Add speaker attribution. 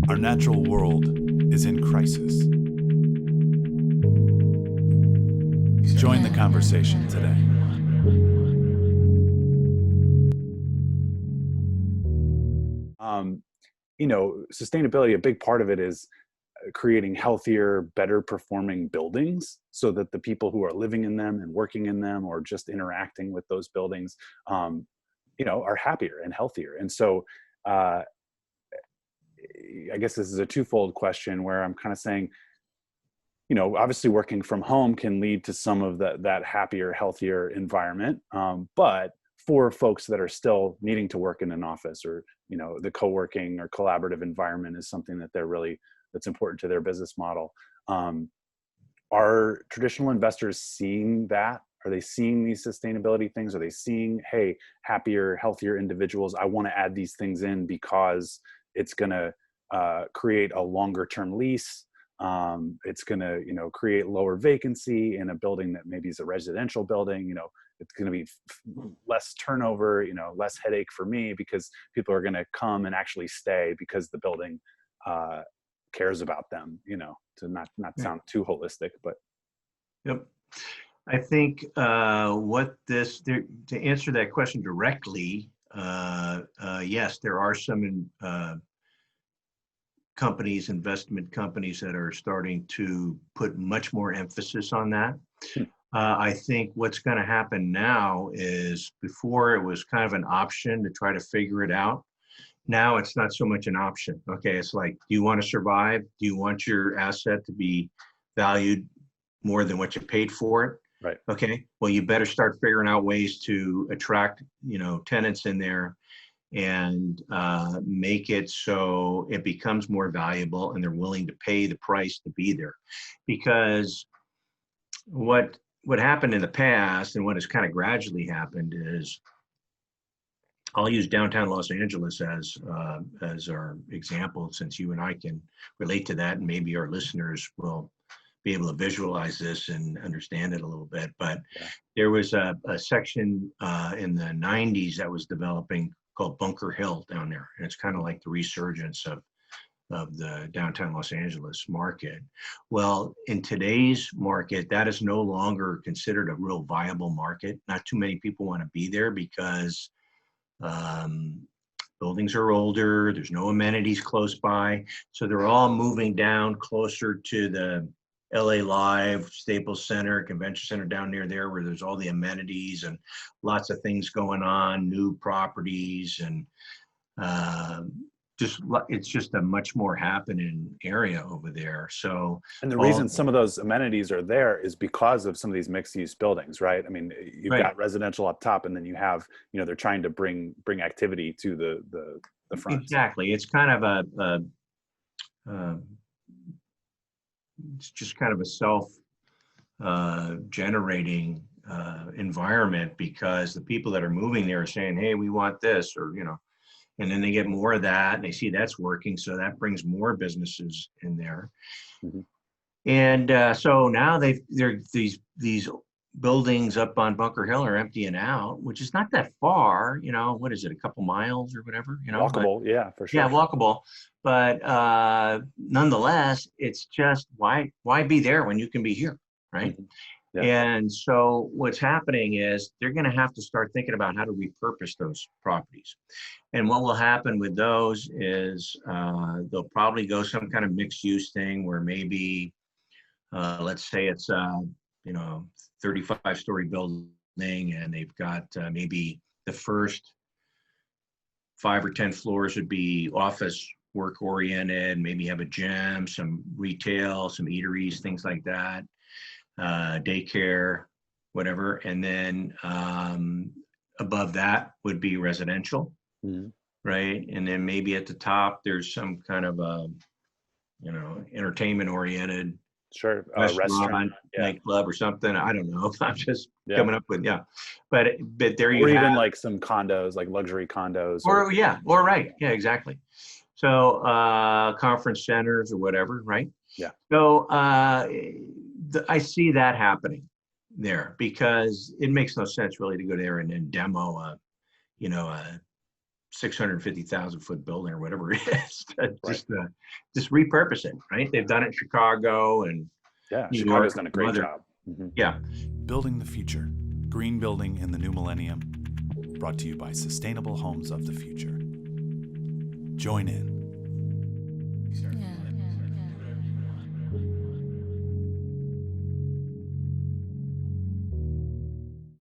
Speaker 1: Our natural world is in crisis. Join the conversation today.
Speaker 2: Sustainability, a big part of it is creating healthier, better performing buildings so that the people who are living in them and working in them or just interacting with those buildings, are happier and healthier. And so I guess this is a twofold question where I'm kind of saying, obviously working from home can lead to some of that happier, healthier environment. But for folks that are still needing to work in an office or, the co-working or collaborative environment is something that that's important to their business model. Are traditional investors seeing that? Are they seeing these sustainability things? Are they seeing, hey, happier, healthier individuals? I want to add these things in because it's going to create a longer term lease. It's going to, create lower vacancy in a building that maybe is a residential building. It's going to be less turnover, less headache for me because people are going to come and actually stay because the building cares about them, to not sound too holistic, but.
Speaker 3: Yep. I think to answer that question directly, yes, there are some investment companies that are starting to put much more emphasis on that. I think what's going to happen now is before it was kind of an option to try to figure it out. Now it's not so much an option. Okay, it's like, do you want to survive? Do you want your asset to be valued more than what you paid for it?
Speaker 2: Right.
Speaker 3: Okay, well, you better start figuring out ways to attract, tenants in there and make it so it becomes more valuable and they're willing to pay the price to be there. Because what happened in the past and what has kind of gradually happened is, I'll use downtown Los Angeles as our example, since you and I can relate to that, and maybe our listeners will be able to visualize this and understand it a little bit. But there was a section in the 90s that was developing called Bunker Hill down there. And it's kind of like the resurgence of the downtown Los Angeles market. Well, in today's market, that is no longer considered a real viable market. Not too many people want to be there because buildings are older, there's no amenities close by. So they're all moving down closer to the LA Live, Staples Center, Convention Center down near there, where there's all the amenities and lots of things going on, new properties, and it's just a much more happening area over there. So,
Speaker 2: and the reason some of those amenities are there is because of some of these mixed use buildings, right? I mean, you've got residential up top, and then you have, they're trying to bring activity to the front.
Speaker 3: Exactly. It's kind of it's just kind of a self generating environment, because the people that are moving there are saying, hey, we want this, or, and then they get more of that and they see that's working. So that brings more businesses in there. Mm-hmm. And so now these buildings up on Bunker Hill are emptying out, which is not that far, what is it, a couple miles or whatever,
Speaker 2: walkable. But, yeah, for sure.
Speaker 3: Yeah, walkable. But nonetheless, it's just why be there when you can be here, right? Mm-hmm. Yeah. And so what's happening is they're going to have to start thinking about how to repurpose those properties. And what will happen with those is they'll probably go some kind of mixed use thing where maybe, let's say it's 35-story building, and they've got maybe the first 5 or 10 floors would be office work oriented, maybe have a gym, some retail, some eateries, things like that. Daycare, whatever, and then above that would be residential, mm-hmm. right? And then maybe at the top there's some kind of entertainment oriented,
Speaker 2: sure,
Speaker 3: restaurant, nightclub or something. I don't know. I'm just coming up with but there you
Speaker 2: or
Speaker 3: have,
Speaker 2: even like some condos, like luxury condos,
Speaker 3: or right, exactly. So conference centers or whatever, right?
Speaker 2: Yeah.
Speaker 3: So I see that happening there, because it makes no sense really to go there and then demo a 650,000 foot building or whatever it is. Just repurpose it, right? They've done it in Chicago and
Speaker 2: Yeah,
Speaker 3: New
Speaker 2: Chicago's
Speaker 3: York,
Speaker 2: done a great
Speaker 3: other-
Speaker 2: job. Mhm.
Speaker 3: Yeah.
Speaker 1: Building the future. Green building in the new millennium. Brought to you by Sustainable Homes of the Future. Join in.